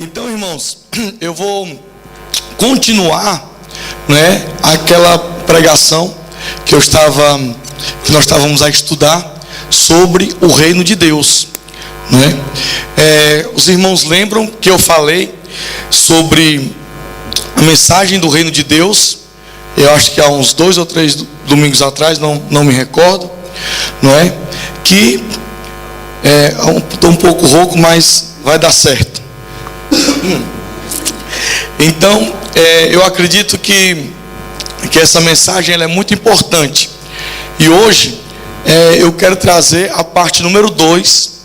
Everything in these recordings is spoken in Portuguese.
Então, irmãos, eu vou continuar, né, aquela pregação que nós estávamos a estudar sobre o reino de Deus, né? Os irmãos lembram que eu falei sobre a mensagem do reino de Deus? Eu acho que há uns 2 ou 3 domingos atrás, não me recordo, não é? Que estou um pouco rouco, mas vai dar certo. Então, eu acredito que essa mensagem ela é muito importante. E hoje eu quero trazer a parte número 2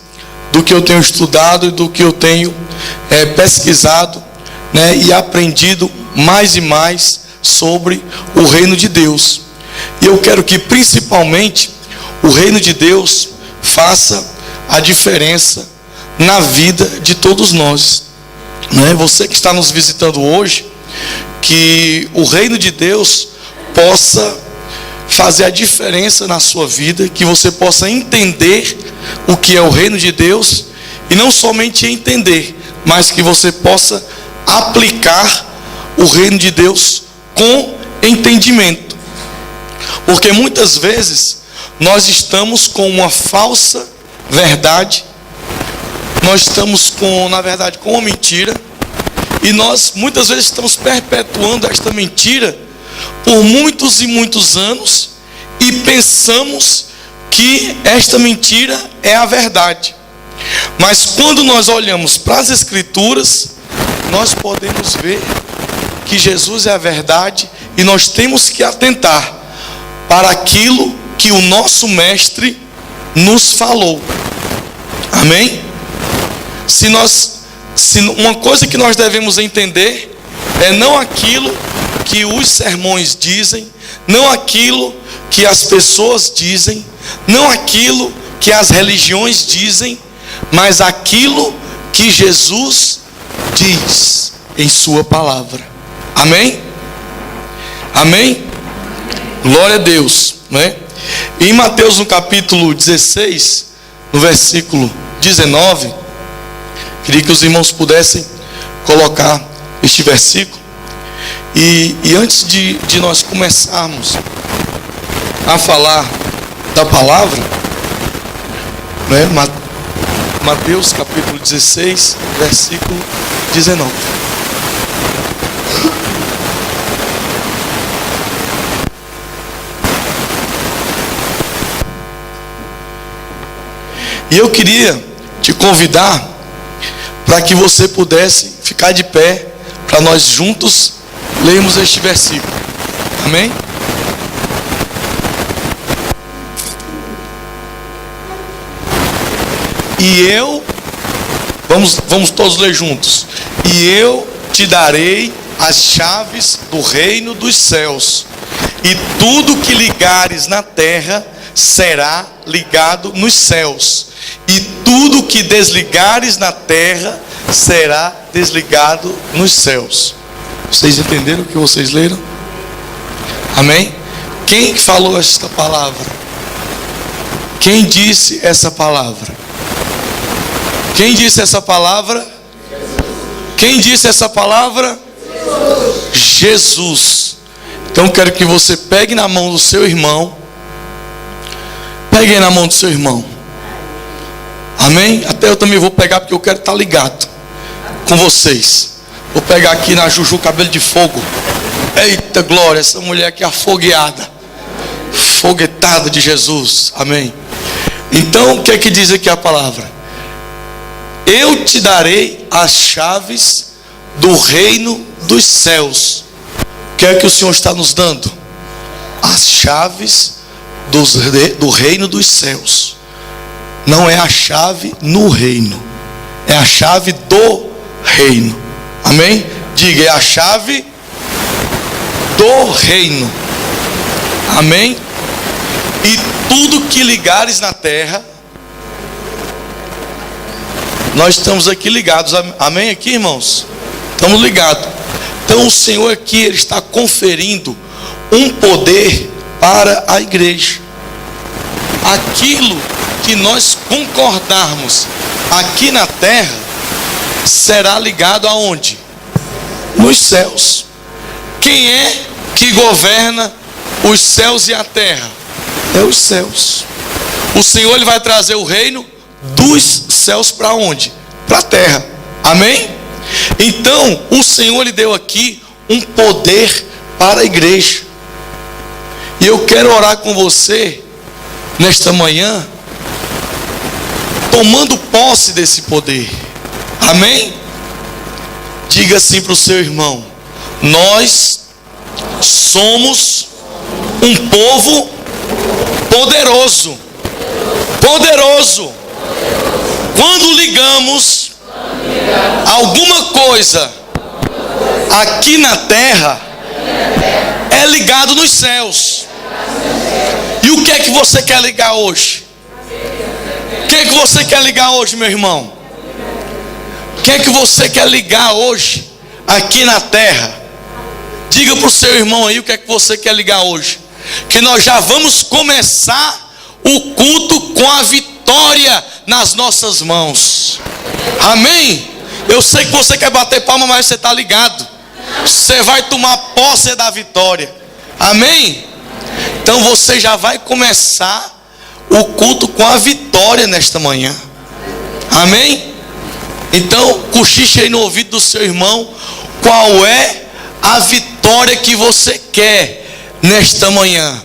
do que eu tenho estudado e do que eu tenho pesquisado, né, e aprendido mais e mais sobre o reino de Deus. E eu quero que principalmente o reino de Deus faça a diferença na vida de todos nós, né? Você que está nos visitando hoje, que o reino de Deus possa fazer a diferença na sua vida, que você possa entender o que é o reino de Deus, e não somente entender, mas que você possa aplicar o reino de Deus com entendimento. Porque muitas vezes nós estamos com uma falsa verdade, nós estamos na verdade com uma mentira, e nós muitas vezes estamos perpetuando esta mentira por muitos e muitos anos, e pensamos que esta mentira é a verdade. Mas quando nós olhamos para as Escrituras, nós podemos ver que Jesus é a verdade, e nós temos que atentar para aquilo que o nosso mestre nos falou. Amém? Uma coisa que nós devemos entender é não aquilo que os sermões dizem, não aquilo que as pessoas dizem, não aquilo que as religiões dizem, mas aquilo que Jesus diz em sua palavra. Amém? Amém? Glória a Deus, né? Em Mateus no capítulo 16, no versículo 19, queria que os irmãos pudessem colocar este versículo. E antes de nós começarmos a falar da palavra, né, Mateus capítulo 16, versículo 19. E eu queria te convidar para que você pudesse ficar de pé, para nós juntos lermos este versículo. Amém? Vamos todos ler juntos. E eu te darei as chaves do reino dos céus, e tudo que ligares na terra será ligado nos céus, e tudo que desligares na terra será desligado nos céus. Vocês entenderam o que vocês leram? Amém? Quem falou esta palavra? Quem disse essa palavra? Quem disse essa palavra? Quem disse essa palavra? Jesus. Então quero que você pegue na mão do seu irmão. Pegue na mão do seu irmão. Amém? Até eu também vou pegar, porque eu quero estar ligado com vocês. Vou pegar aqui na Juju cabelo de fogo. Eita glória, essa mulher aqui afogueada, foguetada de Jesus. Amém? Então o que é que diz aqui a palavra? Eu te darei as chaves do reino dos céus. O que é que o Senhor está nos dando? As chaves do reino dos céus. Não é a chave no reino, é a chave do reino. Amém? Diga, é a chave do reino. Amém? E tudo que ligares na terra, nós estamos aqui ligados. Amém aqui, irmãos? Estamos ligados. Então o Senhor aqui, Ele está conferindo um poder para a igreja. Aquilo que nós concordarmos aqui na terra será ligado aonde? Nos céus. Quem é que governa os céus e a terra? É os céus. O Senhor, ele vai trazer o reino dos céus para onde? Para a terra. Amém? Então, o Senhor, ele deu aqui um poder para a igreja. E eu quero orar com você nesta manhã, tomando posse desse poder. Amém? Diga assim para o seu irmão: nós somos um povo poderoso. Poderoso. Quando ligamos alguma coisa aqui na terra, é ligado nos céus. E o que é que você quer ligar hoje? O que é que você quer ligar hoje, meu irmão? O que é que você quer ligar hoje aqui na terra? Diga para o seu irmão aí o que é que você quer ligar hoje. Que nós já vamos começar o culto com a vitória nas nossas mãos. Amém? Eu sei que você quer bater palma, mas você está ligado. Você vai tomar posse da vitória. Amém? Então você já vai começar o culto com a vitória nesta manhã. Amém? Então cochiche aí no ouvido do seu irmão qual é a vitória que você quer nesta manhã.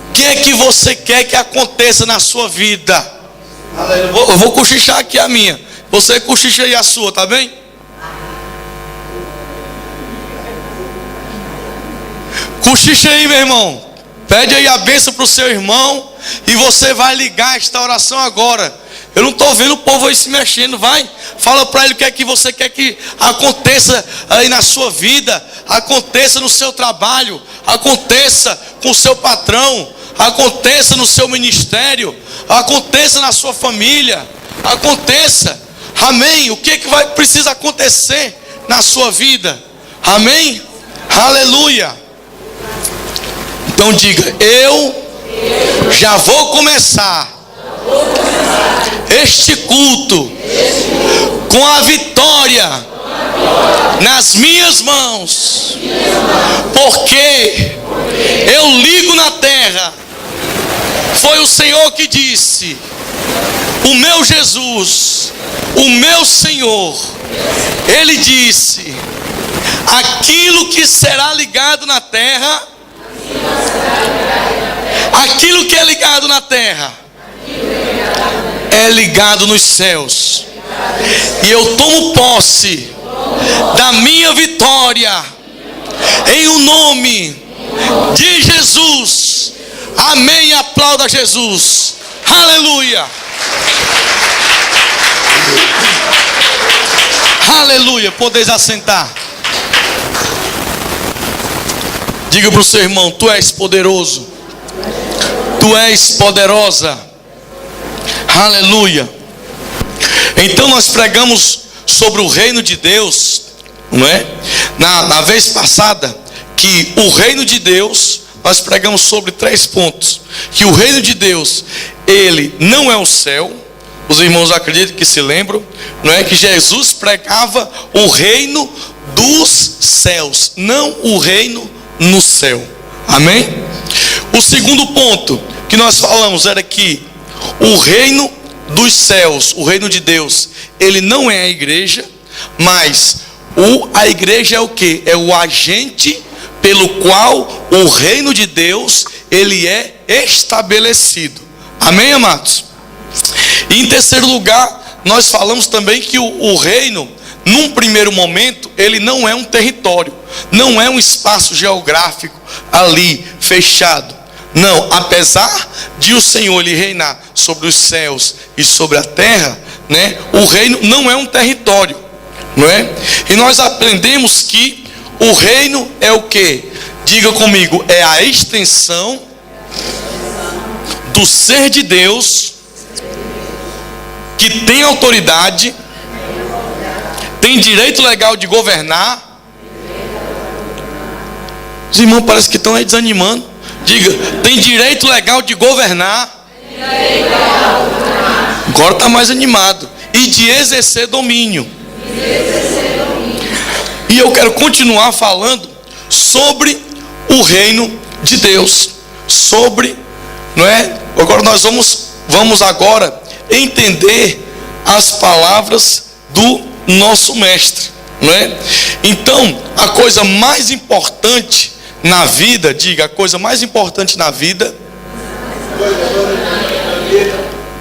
O que é que você quer que aconteça na sua vida? Eu vou cochichar aqui a minha. Você cochicha aí a sua, tá bem? Cochicha aí, meu irmão. Pede aí a bênção para o seu irmão. E você vai ligar esta oração agora. Eu não estou vendo o povo aí se mexendo. Vai, fala para ele o que é que você quer que aconteça aí na sua vida. Aconteça no seu trabalho. Aconteça com o seu patrão. Aconteça no seu ministério. Aconteça na sua família. Aconteça. Amém. O que é que vai precisar acontecer na sua vida? Amém. Aleluia. Então diga: eu já vou começar este culto com a vitória nas minhas mãos, porque eu ligo na terra. Foi o Senhor que disse: o meu Jesus, o meu Senhor, Ele disse: aquilo que será ligado na terra, aquilo que é ligado na terra, é ligado nos céus. E eu tomo posse da minha vitória, em o nome de Jesus. Amém. Aplauda Jesus. Aleluia. Aleluia. Podeis assentar. Diga para o seu irmão: tu és poderoso. Tu és poderosa. Aleluia. Então nós pregamos sobre o reino de Deus, não é? Na vez passada, que o reino de Deus, nós pregamos sobre 3 pontos. Que o reino de Deus, ele não é o céu. Os irmãos acreditam que se lembram, não é? Que Jesus pregava o reino dos céus, não o reino no céu. Amém? O segundo ponto que nós falamos era que o reino dos céus, o reino de Deus, ele não é a igreja, mas a igreja é o que? É o agente pelo qual o reino de Deus, ele é estabelecido. Amém, amados? E em terceiro lugar, nós falamos também que o reino, num primeiro momento, ele não é um território, não é um espaço geográfico ali fechado. Não, apesar de o Senhor lhe reinar sobre os céus e sobre a terra, né? O reino não é um território, não é? E nós aprendemos que o reino é o que? Diga comigo: é a extensão do ser de Deus, que tem autoridade, tem direito legal de governar. Os irmãos parecem que estão aí desanimando. Diga: tem direito legal de governar. Agora está mais animado. E de exercer domínio. E eu quero continuar falando sobre o reino de Deus, sobre, não é? Agora nós vamos agora entender as palavras do nosso mestre, não é? Então, a coisa mais importante na vida, diga, a coisa mais importante na vida.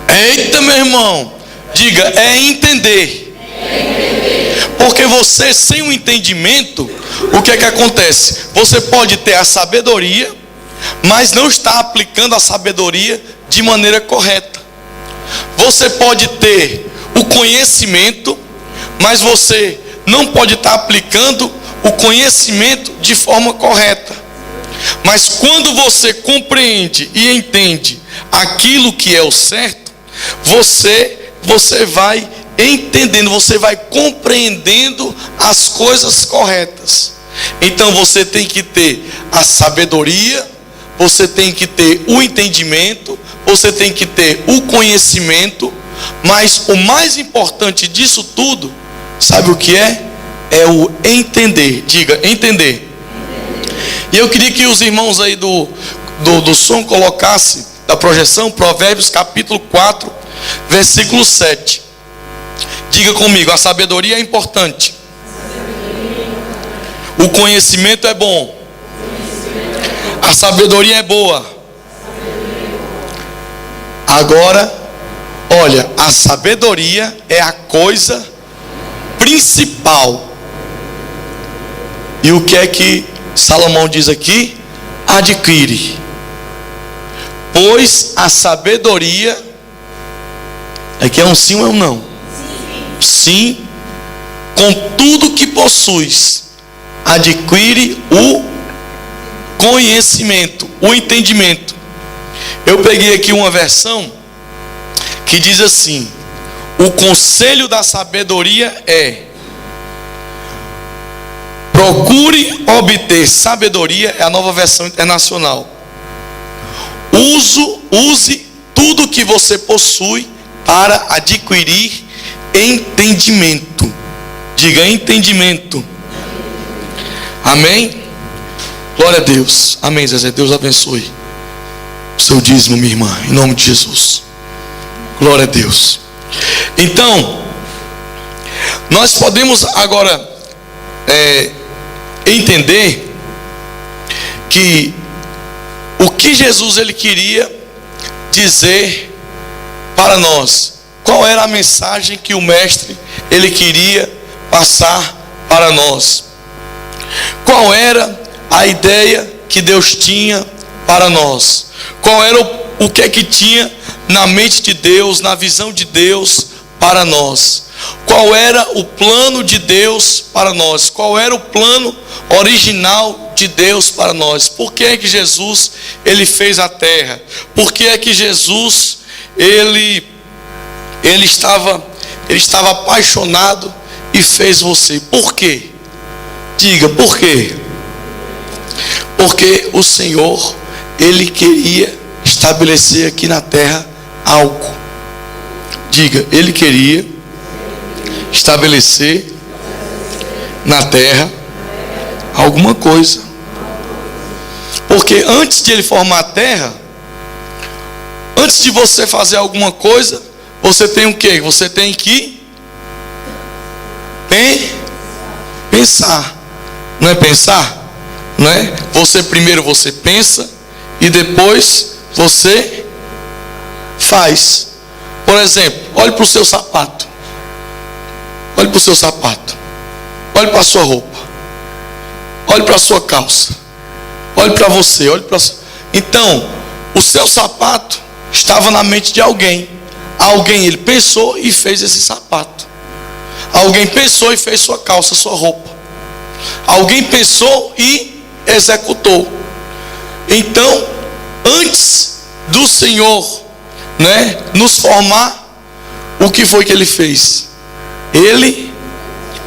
Eita, meu irmão, diga, é entender. Porque você, sem o entendimento, o que é que acontece? Você pode ter a sabedoria, mas não está aplicando a sabedoria de maneira correta. Você pode ter o conhecimento, mas você não pode estar aplicando o conhecimento de forma correta. Mas quando você compreende e entende aquilo que é o certo, você vai entendendo, você vai compreendendo as coisas corretas. Então você tem que ter a sabedoria, você tem que ter o entendimento, você tem que ter o conhecimento, mas o mais importante disso tudo, sabe o que é? É o entender. Diga, entender. E eu queria que os irmãos aí do som colocassem da projeção, Provérbios capítulo 4, versículo 7. Diga comigo, a sabedoria é importante. O conhecimento é bom. A sabedoria é boa. Agora, olha, a sabedoria é a coisa principal. E o que é que Salomão diz aqui? Adquire. Pois a sabedoria, aqui é um sim ou é um não? Sim, com tudo que possuis, adquire o conhecimento, o entendimento. Eu peguei aqui uma versão que diz assim: o conselho da sabedoria é: procure obter sabedoria. É a Nova Versão Internacional. Use tudo que você possui para adquirir entendimento. Diga, entendimento. Amém? Glória a Deus. Amém, Zezé. Deus abençoe o seu dízimo, minha irmã, em nome de Jesus. Glória a Deus. Então, nós podemos agora entender que o que Jesus ele queria dizer para nós. Qual era a mensagem que o mestre ele queria passar para nós? Qual era a ideia que Deus tinha para nós? Qual era o que é que tinha na mente de Deus, na visão de Deus para nós? Qual era o plano de Deus para nós? Qual era o plano original de Deus para nós? Por que é que Jesus ele fez a terra? Por que é que Jesus ele estava apaixonado e fez você? Por quê? Diga, por quê? Porque o Senhor ele queria estabelecer aqui na terra algo. Diga, ele queria estabelecer na terra alguma coisa. Porque antes de ele formar a terra, antes de você fazer alguma coisa, você tem o quê? Você tem que pensar. Não é pensar? Não é? Primeiro você pensa e depois você faz. Por exemplo, olhe para o seu sapato. Olhe para o seu sapato. Olhe para a sua roupa. Olhe para a sua calça. Olhe para você. Então, o seu sapato estava na mente de alguém. Alguém ele pensou e fez esse sapato. Alguém pensou e fez sua calça, sua roupa. Alguém pensou e executou. Então, antes do Senhor, nos formar, o que foi que ele fez? Ele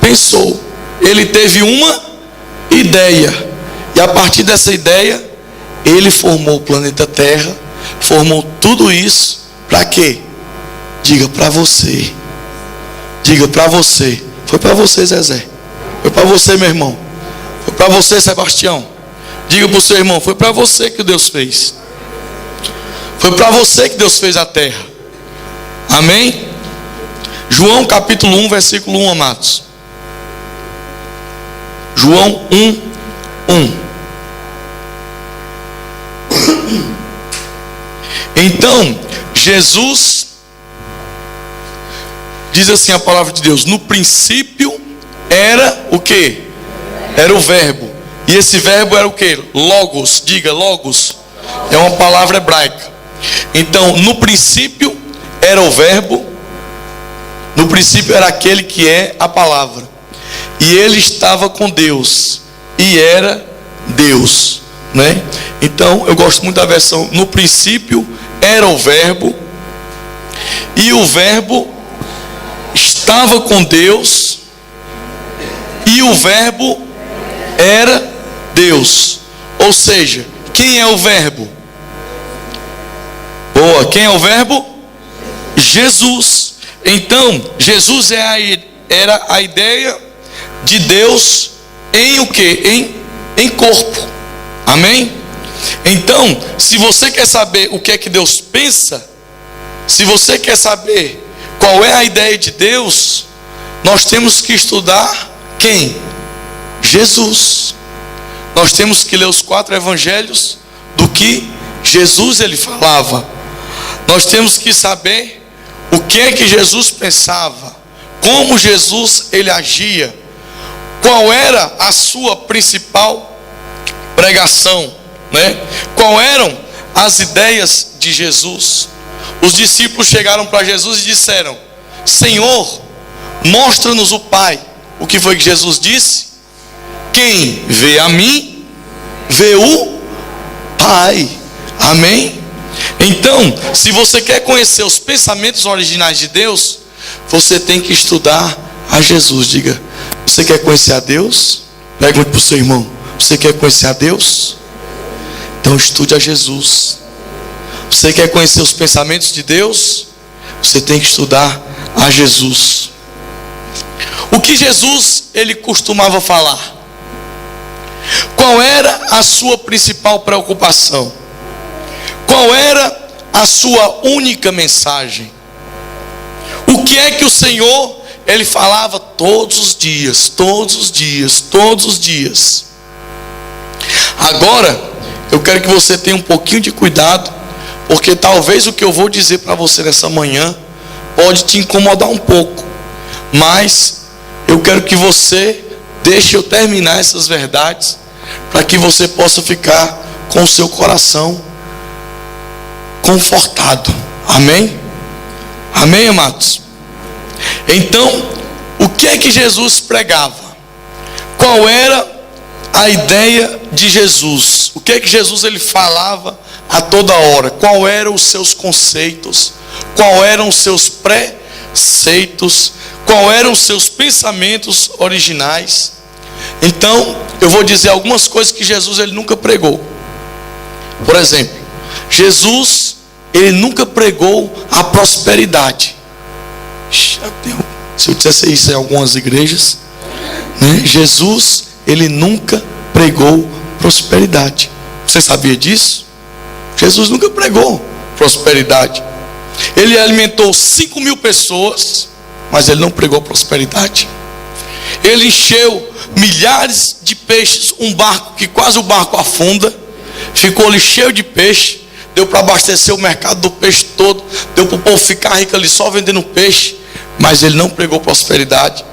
pensou, ele teve uma ideia, e a partir dessa ideia, ele formou o planeta Terra, formou tudo isso, para quê? Diga para você, Foi para você, Zezé. Foi para você, meu irmão. Foi para você, Sebastião. Diga para o seu irmão, foi para você que Deus fez. Foi para você que Deus fez a terra. Amém? João capítulo 1, versículo 1, amados. João 1, 1. Então, Jesus, diz assim a palavra de Deus: no princípio era o que? Era o verbo. E esse verbo era o que? Logos. Diga, logos. É uma palavra hebraica. Então, no princípio era o verbo. No princípio era aquele que é a palavra. E ele estava com Deus. E era Deus, né? Então, eu gosto muito da versão: no princípio era o verbo. E o verbo estava com Deus. E o verbo era Deus. Ou seja, quem é o verbo? Boa, quem é o verbo? Jesus. Então, Jesus era a ideia de Deus em o que? Em corpo. Amém? Então, se você quer saber o que é que Deus pensa, se você quer saber qual é a ideia de Deus, nós temos que estudar quem? Jesus. Nós temos que ler os 4 evangelhos do que Jesus ele falava. Nós temos que saber o que é que Jesus pensava, como Jesus ele agia, qual era a sua principal pregação, né? Qual eram as ideias de Jesus. Os discípulos chegaram para Jesus e disseram: Senhor, mostra-nos o Pai. O que foi que Jesus disse? Quem vê a mim, vê o Pai. Amém? Então, se você quer conhecer os pensamentos originais de Deus, você tem que estudar a Jesus. Diga, você quer conhecer a Deus? Pergunte para o seu irmão, você quer conhecer a Deus? Então estude a Jesus. Você quer conhecer os pensamentos de Deus? Você tem que estudar a Jesus. O que Jesus ele costumava falar? Qual era a sua principal preocupação? Qual era a sua única mensagem? O que é que o Senhor ele falava todos os dias, todos os dias, todos os dias? Agora, eu quero que você tenha um pouquinho de cuidado, porque talvez o que eu vou dizer para você nessa manhã pode te incomodar um pouco, mas eu quero que você deixe eu terminar essas verdades, para que você possa ficar com o seu coração confortado. Amém? Amém, amados? Então, o que é que Jesus pregava? Qual era a ideia de Jesus? O que é que Jesus ele falava a toda hora? Qual eram os seus conceitos? Qual eram os seus preceitos? Qual eram os seus pensamentos originais? Então, eu vou dizer algumas coisas que Jesus ele nunca pregou. Por exemplo, Jesus ele nunca pregou a prosperidade. Se eu dissesse isso em algumas igrejas, né? Jesus ele nunca pregou prosperidade. Você sabia disso? Jesus nunca pregou prosperidade. Ele alimentou 5.000 pessoas, mas ele não pregou prosperidade. Ele encheu milhares de peixes, um barco que quase o barco afunda, ficou ali cheio de peixe, deu para abastecer o mercado do peixe todo, deu para o povo ficar rico ali só vendendo peixe, mas ele não pregou prosperidade.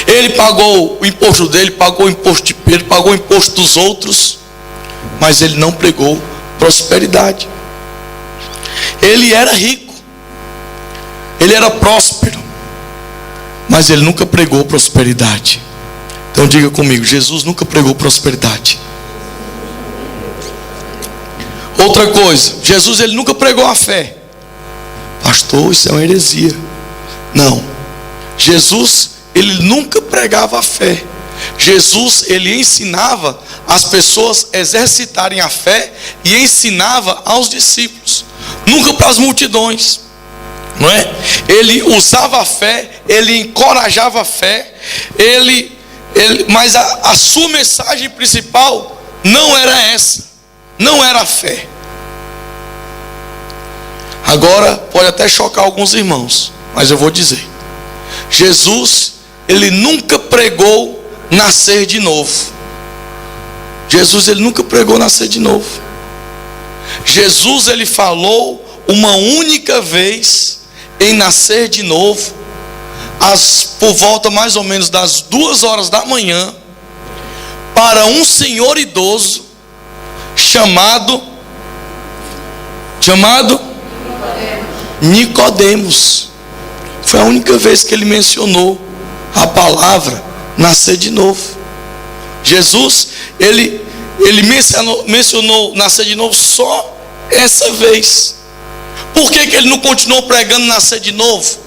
Ele pagou o imposto dele, pagou o imposto de Pedro, pagou o imposto dos outros, mas ele não pregou prosperidade. Ele era rico, ele era próspero, mas ele nunca pregou prosperidade. Então diga comigo, Jesus nunca pregou prosperidade. Outra coisa, Jesus ele nunca pregou a fé. Pastor, isso é uma heresia. Não, Jesus ele nunca pregava a fé. Jesus ele ensinava as pessoas a exercitarem a fé e ensinava aos discípulos, nunca para as multidões. não é? Ele usava a fé, ele encorajava a fé, mas a sua mensagem principal não era essa, não era a fé. Agora pode até chocar alguns irmãos, mas eu vou dizer: Jesus, ele nunca pregou nascer de novo. Jesus, ele nunca pregou nascer de novo. Jesus, ele falou uma única vez em nascer de novo, por volta mais ou menos das 2h da manhã, para um senhor idoso chamado Nicodemos. Foi a única vez que ele mencionou a palavra nascer de novo. Jesus, ele mencionou nascer de novo só essa vez. Por que ele não continuou pregando nascer de novo?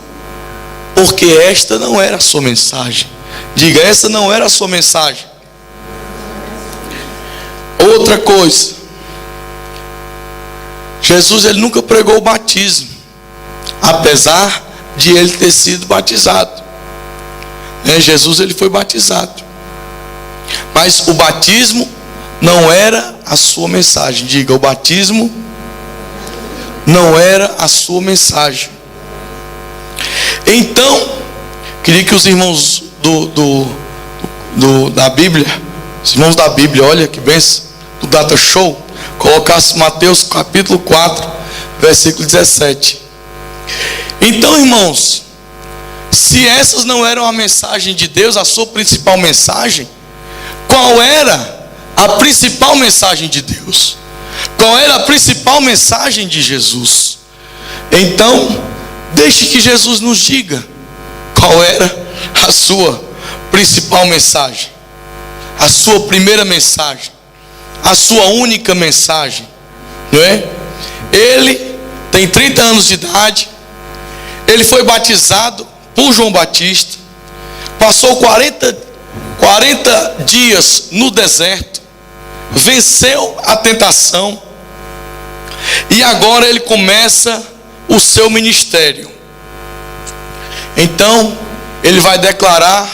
Porque esta não era a sua mensagem. Diga, essa não era a sua mensagem. Outra coisa, Jesus, ele nunca pregou o batismo, apesar de ele ter sido batizado. Jesus, ele foi batizado, mas o batismo não era a sua mensagem. Diga, o batismo não era a sua mensagem. Então, queria que os irmãos da Bíblia, os irmãos da Bíblia, olha que benção, do Data Show, colocasse Mateus capítulo 4, versículo 17. Então, irmãos, se essas não eram a mensagem de Deus, a sua principal mensagem, qual era a principal mensagem de Deus? Qual era a principal mensagem de Jesus? Então, deixe que Jesus nos diga qual era a sua principal mensagem, a sua primeira mensagem, a sua única mensagem, não é? Ele tem 30 anos de idade, ele foi batizado por João Batista, passou 40 dias no deserto, venceu a tentação, e agora ele começa o seu ministério. Então, ele vai declarar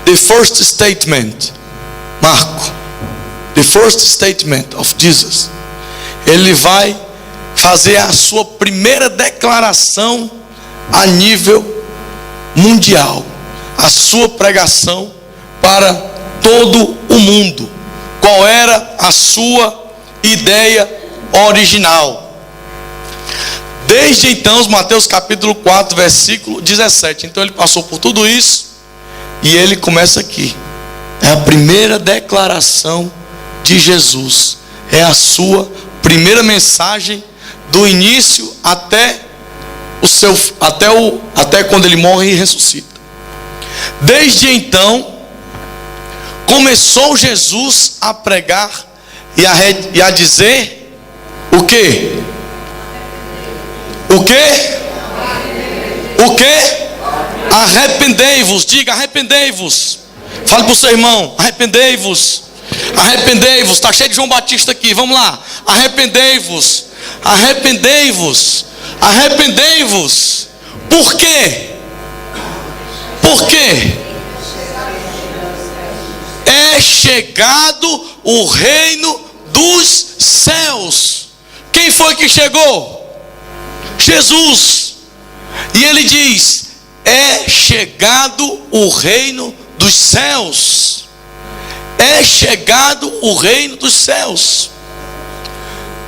the first statement, Marco, the first statement of Jesus. Ele vai fazer a sua primeira declaração a nível mundial, a sua pregação para todo o mundo. Qual era a sua ideia original? Desde então, Mateus capítulo 4, versículo 17. Então ele passou por tudo isso e ele começa aqui. É a primeira declaração de Jesus. É a sua primeira mensagem do início até quando ele morre e ressuscita. Desde então, começou Jesus a pregar e a dizer o quê? O quê? O quê? Arrependei-vos. Diga, arrependei-vos. Fale para o seu irmão, arrependei-vos. Arrependei-vos. Está cheio de João Batista aqui, vamos lá. Arrependei-vos. Arrependei-vos. Arrependei-vos. Por quê? Por quê? É chegado o reino dos céus. Quem foi que chegou? Jesus. E ele diz: é chegado o reino dos céus. É chegado o reino dos céus.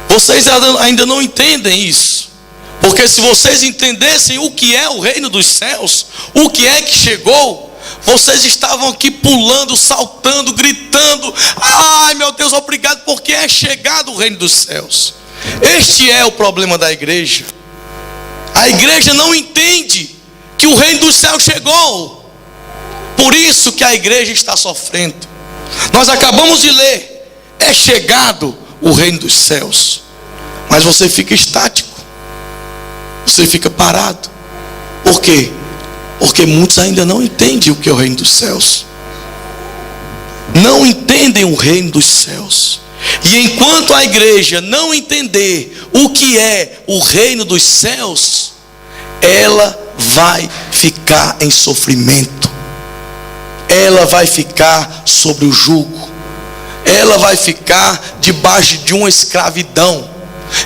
Vocês ainda não entendem isso, porque se vocês entendessem o que é o reino dos céus, o que é que chegou, vocês estavam aqui pulando, saltando, gritando: ai meu Deus, obrigado, porque é chegado o reino dos céus. Este é o problema da igreja. A igreja não entende que o reino dos céus chegou. Por isso que a igreja está sofrendo. Nós acabamos de ler: é chegado o reino dos céus. Mas você fica estático, você fica parado. Por quê? Porque muitos ainda não entendem o que é o reino dos céus. Não entendem o reino dos céus. E enquanto a igreja não entender o que é o reino dos céus, ela vai ficar em sofrimento. Ela vai ficar sobre o jugo. Ela vai ficar debaixo de uma escravidão.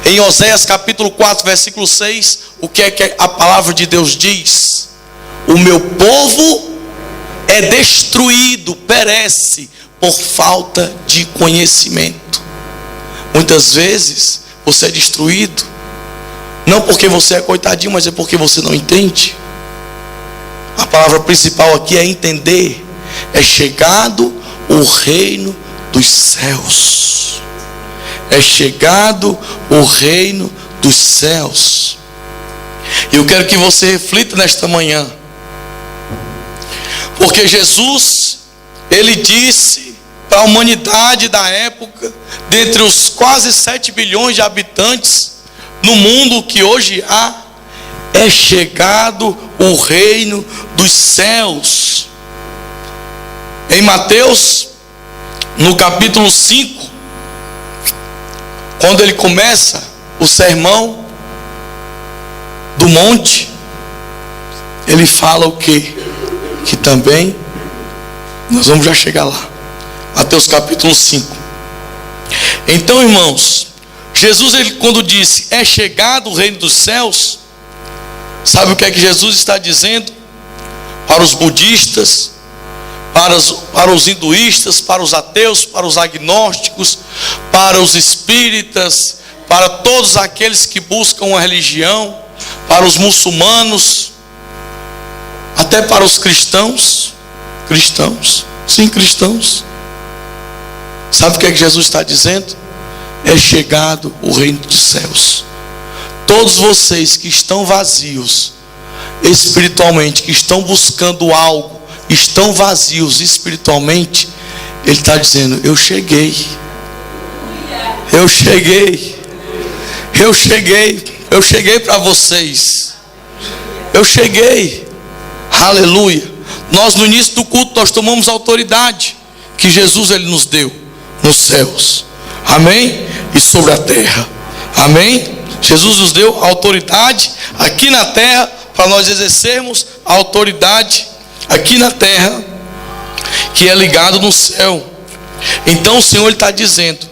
Em Oséias capítulo 4, versículo 6, o que é que a palavra de Deus diz? O meu povo é destruído, perece por falta de conhecimento. Muitas vezes você é destruído, não porque você é coitadinho, mas é porque você não entende. A palavra principal aqui é entender. É chegado o reino dos céus. É chegado o reino dos céus. E eu quero que você reflita nesta manhã. Porque Jesus, ele disse para a humanidade da época, dentre os quase 7 bilhões de habitantes no mundo que hoje há, é chegado o reino dos céus. Em Mateus, no capítulo 5, quando ele começa o sermão do monte, ele fala o quê? Que também nós vamos já chegar lá. Mateus capítulo 5. Então, irmãos, Jesus, ele quando disse é chegado o reino dos céus, sabe o que é que Jesus está dizendo? Para os budistas, para os hinduístas, para os ateus, para os agnósticos, para os espíritas, para todos aqueles que buscam uma religião, para os muçulmanos, até para os cristãos. Sim, cristãos. Sabe o que é que Jesus está dizendo? É chegado o reino dos céus. Todos vocês que estão vazios espiritualmente, que estão buscando algo, estão vazios espiritualmente, ele está dizendo: eu cheguei. Eu cheguei. Eu cheguei. Eu cheguei para vocês. Eu cheguei. Aleluia. Nós no início do culto nós tomamos a autoridade que Jesus ele nos deu nos céus. Amém? E sobre a terra. Amém? Jesus nos deu a autoridade aqui na terra para nós exercermos a autoridade aqui na terra que é ligado no céu. Então o Senhor está dizendo: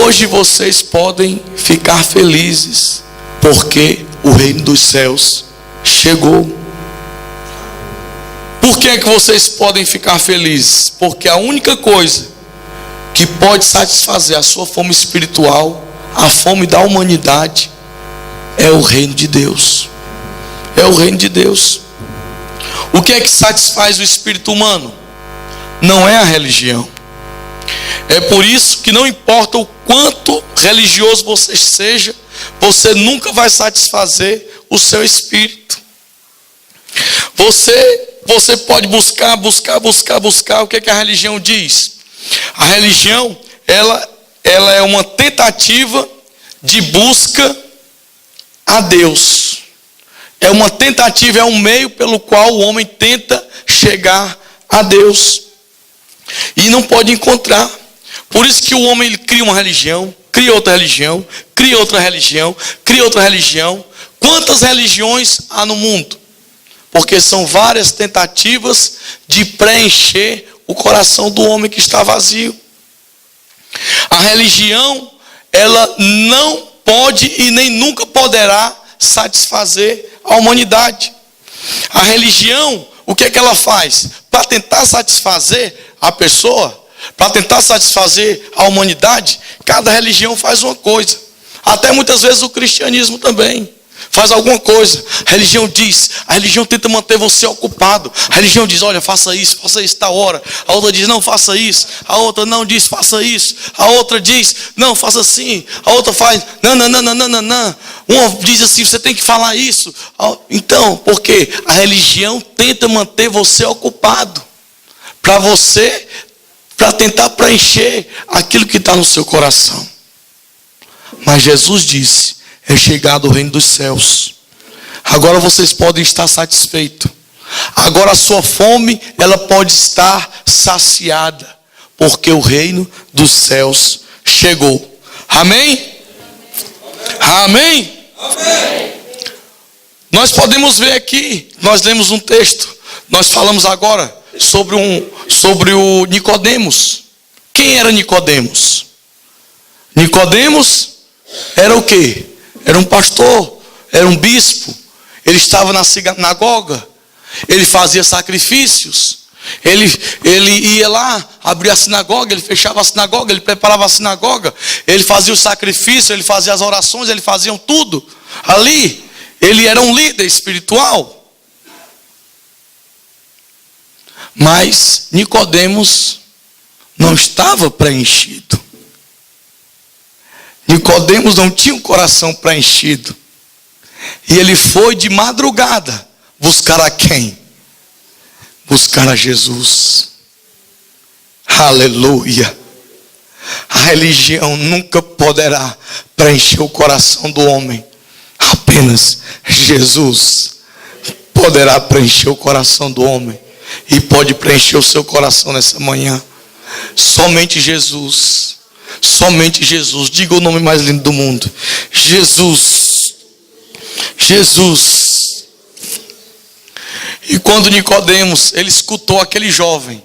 hoje vocês podem ficar felizes, porque o reino dos céus chegou. Por que é que vocês podem ficar felizes? Porque a única coisa que pode satisfazer a sua fome espiritual, a fome da humanidade, é o reino de Deus. É o reino de Deus. O que é que satisfaz o espírito humano? Não é a religião. É por isso que não importa o quanto religioso você seja, você nunca vai satisfazer o seu espírito. Você pode buscar. O que é que a religião diz? A religião, ela é uma tentativa de busca a Deus. É uma tentativa, é um meio pelo qual o homem tenta chegar a Deus. E não pode encontrar. Por isso que o homem ele cria uma religião, cria outra religião, cria outra religião, cria outra religião. Quantas religiões há no mundo? Porque são várias tentativas de preencher o coração do homem que está vazio. A religião, ela não pode e nem nunca poderá satisfazer a humanidade. A religião, o que é que ela faz? Para tentar satisfazer a pessoa, para tentar satisfazer a humanidade, cada religião faz uma coisa. Até muitas vezes o cristianismo também faz alguma coisa. A religião tenta manter você ocupado. A religião diz: olha, faça isso tal hora. A outra diz: não, faça isso. A outra não diz: faça isso. A outra diz: não, faça assim. A outra faz: não. Uma diz assim: você tem que falar isso. Então, porque a religião tenta manter você ocupado, para tentar preencher aquilo que está no seu coração. Mas Jesus disse: é chegado o reino dos céus. Agora vocês podem estar satisfeitos. Agora a sua fome, ela pode estar saciada, porque o reino dos céus chegou. Amém? Amém? Amém. Nós podemos ver aqui, nós lemos um texto, nós falamos agora sobre o Nicodemos. Quem era Nicodemos? Nicodemos era o quê? Era um pastor, era um bispo. Ele estava na sinagoga, ele fazia sacrifícios, ele ia lá, abria a sinagoga, ele fechava a sinagoga, ele preparava a sinagoga, ele fazia o sacrifício, ele fazia as orações, ele fazia tudo ali. Ele era um líder espiritual. Mas Nicodemos não estava preenchido. Nicodemos não tinha um coração preenchido. E ele foi de madrugada buscar a quem? Buscar a Jesus. Aleluia. A religião nunca poderá preencher o coração do homem. Apenas Jesus poderá preencher o coração do homem. E pode preencher o seu coração nessa manhã. Somente Jesus. Somente Jesus. Diga o nome mais lindo do mundo. Jesus. Jesus. E quando Nicodemos, ele escutou aquele jovem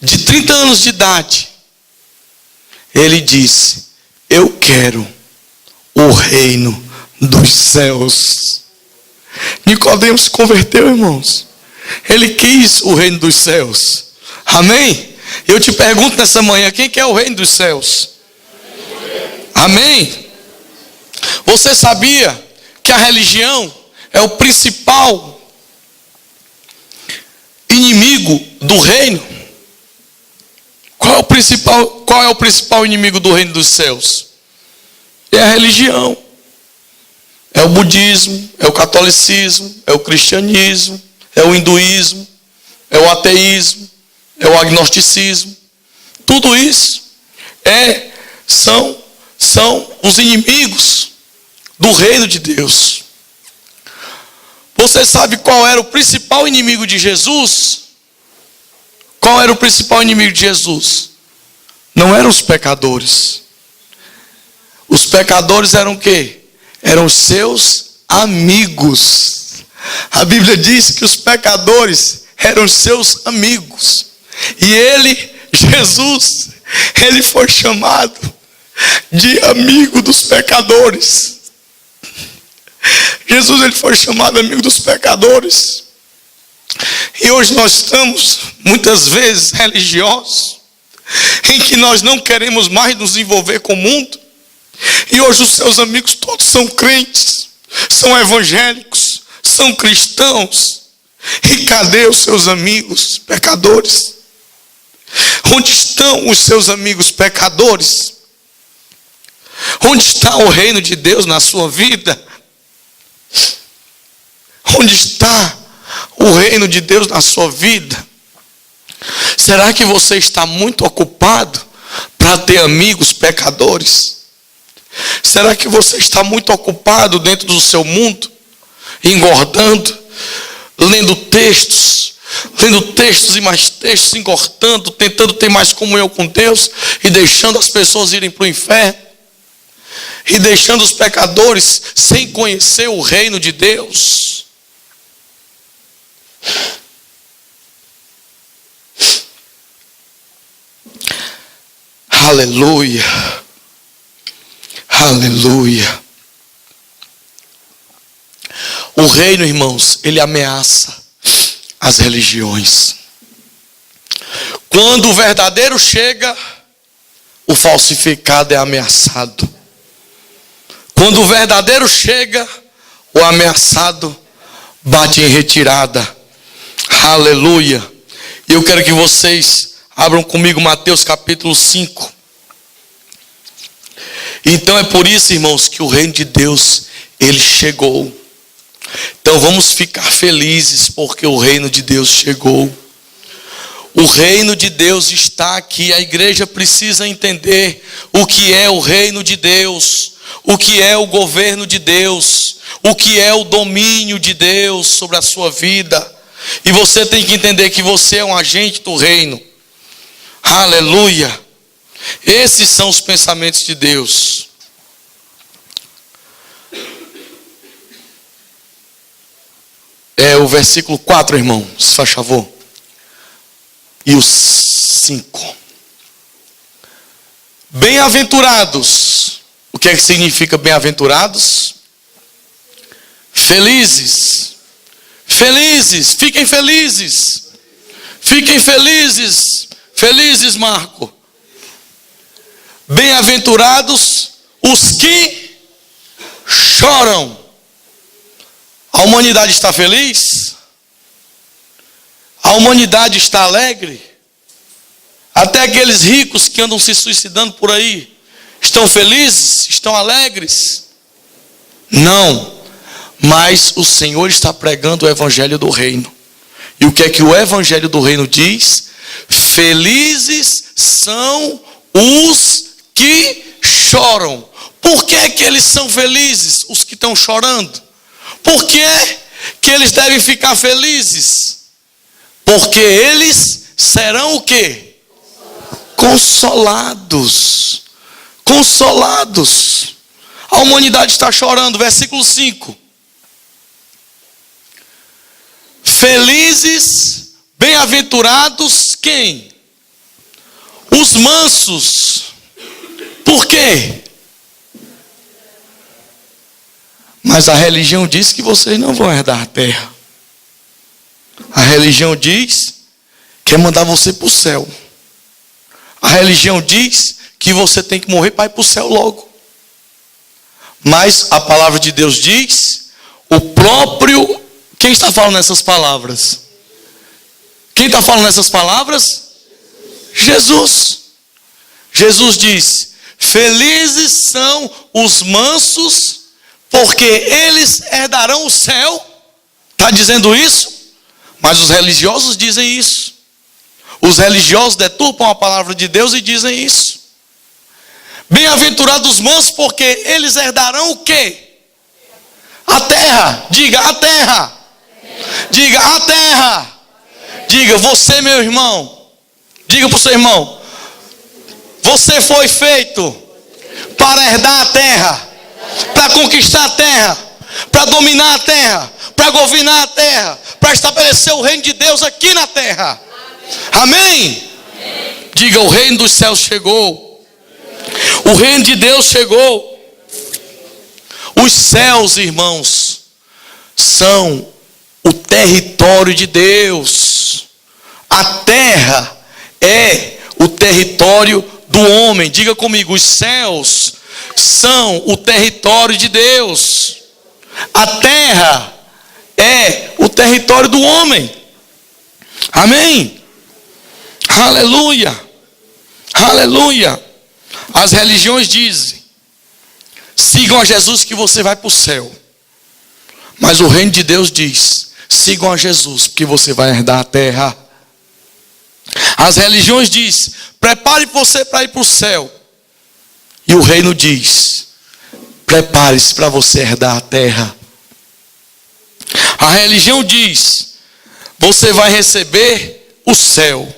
de 30 anos de idade, ele disse: eu quero o reino dos céus. Nicodemos se converteu, irmãos. Ele quis o reino dos céus. Amém? Eu te pergunto nessa manhã, quem quer o reino dos céus? Amém? Você sabia que a religião é o principal inimigo do reino? Qual é o principal inimigo do reino dos céus? É a religião. É o budismo, é o catolicismo, é o cristianismo, é o hinduísmo, é o ateísmo, é o agnosticismo. Tudo isso são os inimigos do reino de Deus. Você sabe qual era o principal inimigo de Jesus? Qual era o principal inimigo de Jesus? Não eram os pecadores. Os pecadores eram o quê? Eram os seus amigos. A Bíblia diz que os pecadores eram os seus amigos. E ele, Jesus, ele foi chamado de amigo dos pecadores. Jesus, ele foi chamado amigo dos pecadores. E hoje nós estamos, muitas vezes, religiosos, em que nós não queremos mais nos envolver com o mundo. E hoje os seus amigos todos são crentes, são evangélicos, são cristãos. E cadê os seus amigos pecadores? Onde estão os seus amigos pecadores? Onde está o reino de Deus na sua vida? Onde está o reino de Deus na sua vida? Será que você está muito ocupado para ter amigos pecadores? Será que você está muito ocupado dentro do seu mundo, engordando, lendo textos e mais textos, engordando, tentando ter mais comunhão com Deus e deixando as pessoas irem para o inferno? E deixando os pecadores sem conhecer o reino de Deus? Aleluia. Aleluia. O reino, irmãos, ele ameaça as religiões. Quando o verdadeiro chega, o falsificado é ameaçado. Quando o verdadeiro chega, o ameaçado bate em retirada. Aleluia. E eu quero que vocês abram comigo Mateus capítulo 5. Então é por isso, irmãos, que o reino de Deus, ele chegou. Então vamos ficar felizes porque o reino de Deus chegou. O reino de Deus está aqui. A igreja precisa entender o que é o reino de Deus, o que é o governo de Deus, o que é o domínio de Deus sobre a sua vida. E você tem que entender que você é um agente do reino. Aleluia. Esses são os pensamentos de Deus. o versículo 4, irmão, se faz favor. E o 5. Bem-aventurados. O que é que significa bem-aventurados? Felizes. Felizes, fiquem felizes. Fiquem felizes. Felizes, Marco. Bem-aventurados os que choram. A humanidade está feliz? A humanidade está alegre? Até aqueles ricos que andam se suicidando por aí, estão felizes? Estão alegres? Não. Mas o Senhor está pregando o evangelho do reino. E o que é que o evangelho do reino diz? Felizes são os que choram. Por que é que eles são felizes, os que estão chorando? Por que é que eles devem ficar felizes? Porque eles serão o quê? Consolados. Consolados. A humanidade está chorando. Versículo 5. Felizes, bem-aventurados, quem? Os mansos. Por quê? Mas a religião diz que vocês não vão herdar a terra. A religião diz que quer mandar você para o céu. A religião diz que você tem que morrer para ir para o céu logo. Mas a palavra de Deus diz, o próprio... Quem está falando essas palavras? Quem está falando essas palavras? Jesus. Jesus diz, felizes são os mansos, porque eles herdarão o céu. Está dizendo isso? Mas os religiosos dizem isso. Os religiosos deturpam a palavra de Deus e dizem isso. Bem-aventurados os mansos, porque eles herdarão o quê? A terra. Diga, a terra. Diga, a terra. Diga, você, meu irmão. Diga para o seu irmão. Você foi feito para herdar a terra, para conquistar a terra, para dominar a terra, para governar a terra, para estabelecer o reino de Deus aqui na terra. Amém? Diga, o reino dos céus chegou. O reino de Deus chegou. Os céus, irmãos, são o território de Deus. A terra é o território do homem. Diga comigo, os céus são o território de Deus. A terra é o território do homem. Amém? Aleluia. Aleluia. As religiões dizem, sigam a Jesus que você vai para o céu. Mas o reino de Deus diz, sigam a Jesus que você vai herdar a terra. As religiões dizem, prepare você para ir para o céu. E o reino diz, prepare-se para você herdar a terra. A religião diz, você vai receber o céu.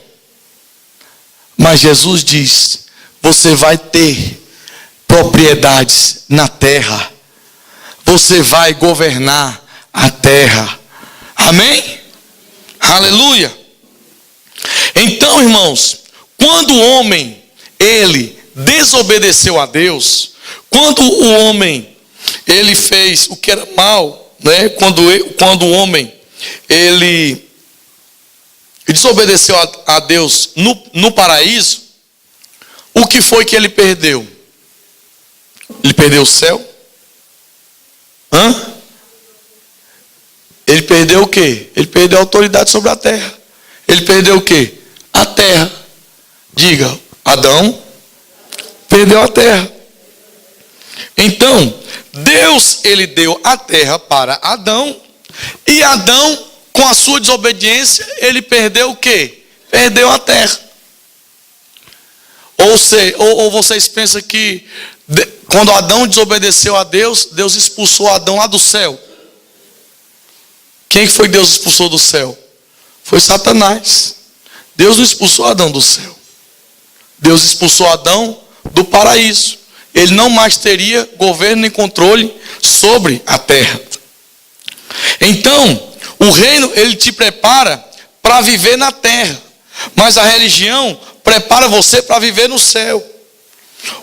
Mas Jesus diz, você vai ter propriedades na terra. Você vai governar a terra. Amém? Aleluia. Então, irmãos, quando o homem, ele desobedeceu a Deus, quando o homem, ele fez o que era mal, né? Quando o homem, ele desobedeceu a Deus no paraíso, o que foi que ele perdeu? Ele perdeu o céu? Ele perdeu o quê? Ele perdeu a autoridade sobre a terra. Ele perdeu o quê? A terra. Diga, Adão perdeu a terra. Então, Deus, ele deu a terra para Adão, e Adão, com a sua desobediência, ele perdeu o quê? Perdeu a terra. Ou vocês pensam que quando Adão desobedeceu a Deus, Deus expulsou Adão lá do céu? Quem foi que Deus expulsou do céu? Foi Satanás. Deus não expulsou Adão do céu. Deus expulsou Adão do paraíso. Ele não mais teria governo nem controle sobre a terra. Então, O reino, ele te prepara para viver na terra, mas a religião prepara você para viver no céu.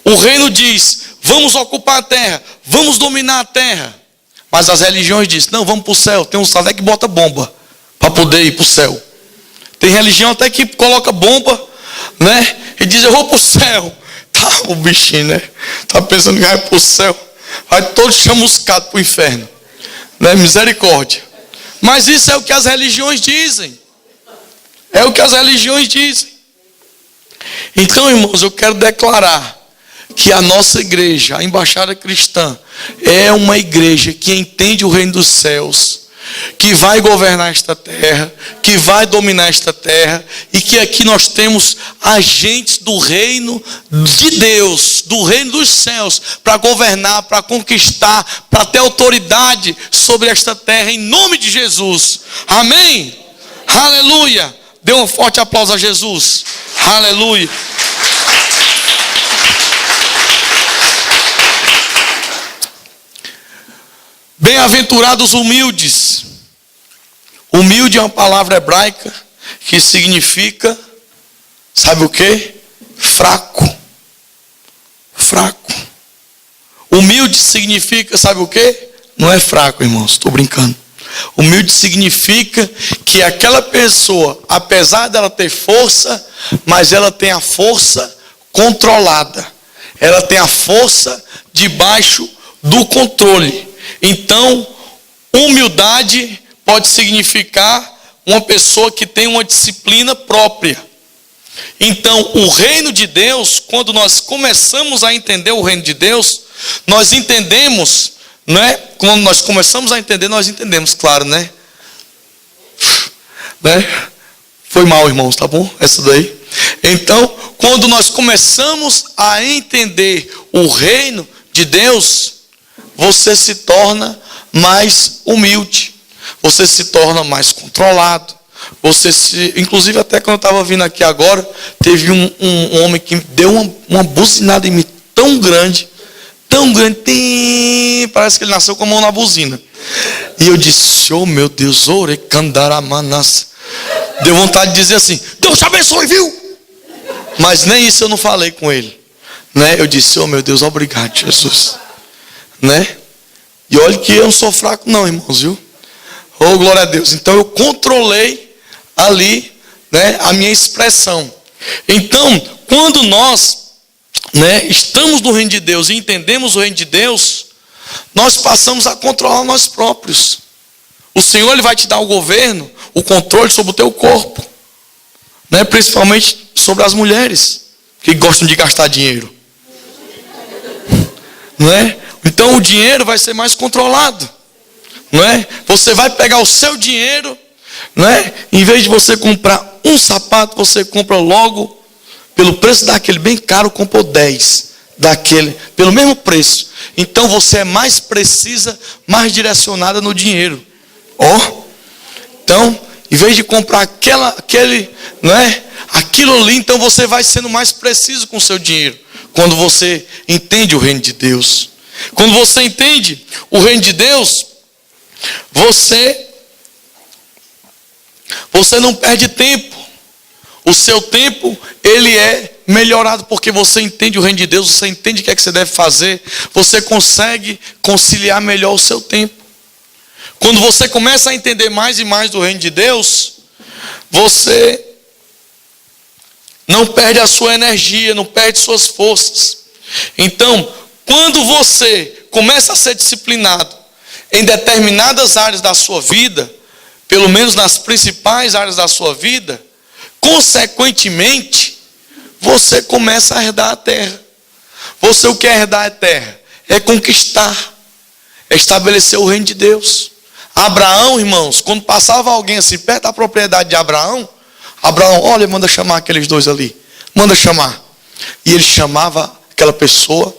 O reino diz: vamos ocupar a terra, vamos dominar a terra. Mas as religiões dizem: não, vamos para o céu. Tem uns até que bota bomba para poder ir para o céu. Tem religião até que coloca bomba, né? E diz: eu vou para o céu. Tá, o bichinho, né? Tá pensando que vai para o céu. Vai todo chamuscado para o inferno, né? Misericórdia. Mas isso é o que as religiões dizem. É o que as religiões dizem. Então, irmãos, eu quero declarar que a nossa igreja, a Embaixada Cristã, é uma igreja que entende o reino dos céus, que vai governar esta terra, que vai dominar esta terra, e que aqui nós temos agentes do reino de Deus, do reino dos céus, para governar, para conquistar, para ter autoridade sobre esta terra, em nome de Jesus. Amém? Aleluia! Dê um forte aplauso a Jesus. Aleluia! Bem-aventurados humildes. Humilde é uma palavra hebraica que significa, sabe o que? Fraco. Fraco. Humilde significa, sabe o que? Não é fraco, irmãos, estou brincando. Humilde significa que aquela pessoa, apesar dela ter força, mas ela tem a força controlada. Ela tem a força debaixo do controle. Então, humildade pode significar uma pessoa que tem uma disciplina própria. Então, o reino de Deus, quando nós começamos a entender o reino de Deus, nós entendemos, né? Quando nós começamos a entender, nós entendemos, claro, né? Foi mal, irmãos, tá bom? Essa daí. Então, quando nós começamos a entender o reino de Deus, você se torna mais humilde, você se torna mais controlado, inclusive até quando eu estava vindo aqui agora, teve um homem que deu uma buzinada em mim tão grande, parece que ele nasceu com a mão na buzina, e eu disse: oh meu Deus, orecandaramanás, deu vontade de dizer assim: Deus te abençoe, viu? Mas nem isso eu não falei com ele, né? Eu disse: oh meu Deus, obrigado, Jesus, né? E olha que eu não sou fraco não, irmãos, viu? Oh, glória a Deus. Então eu controlei ali, né, a minha expressão. Então, quando nós, né, estamos no reino de Deus e entendemos o reino de Deus, nós passamos a controlar nós próprios. O Senhor, ele vai te dar o governo, o controle sobre o teu corpo, né, principalmente sobre as mulheres que gostam de gastar dinheiro, não é? Então o dinheiro vai ser mais controlado, não é? Você vai pegar o seu dinheiro, não é? Em vez de você comprar um sapato, você compra logo, pelo preço daquele bem caro, comprou 10 daquele, pelo mesmo preço. Então você é mais precisa, mais direcionada no dinheiro. Então, em vez de comprar aquele, não é? Aquilo ali, então você vai sendo mais preciso com o seu dinheiro, quando você entende o reino de Deus. Quando você entende o reino de Deus, você não perde tempo. O seu tempo, ele é melhorado porque você entende o reino de Deus, você entende o que é que você deve fazer, você consegue conciliar melhor o seu tempo. Quando você começa a entender mais e mais do reino de Deus, você não perde a sua energia, não perde suas forças. Então, quando você começa a ser disciplinado em determinadas áreas da sua vida, pelo menos nas principais áreas da sua vida, consequentemente, você começa a herdar a terra. Você o que é herdar a terra? É conquistar, é estabelecer o reino de Deus. Abraão, irmãos, quando passava alguém assim perto da propriedade de Abraão, olha, manda chamar aqueles dois ali, manda chamar. E ele chamava aquela pessoa,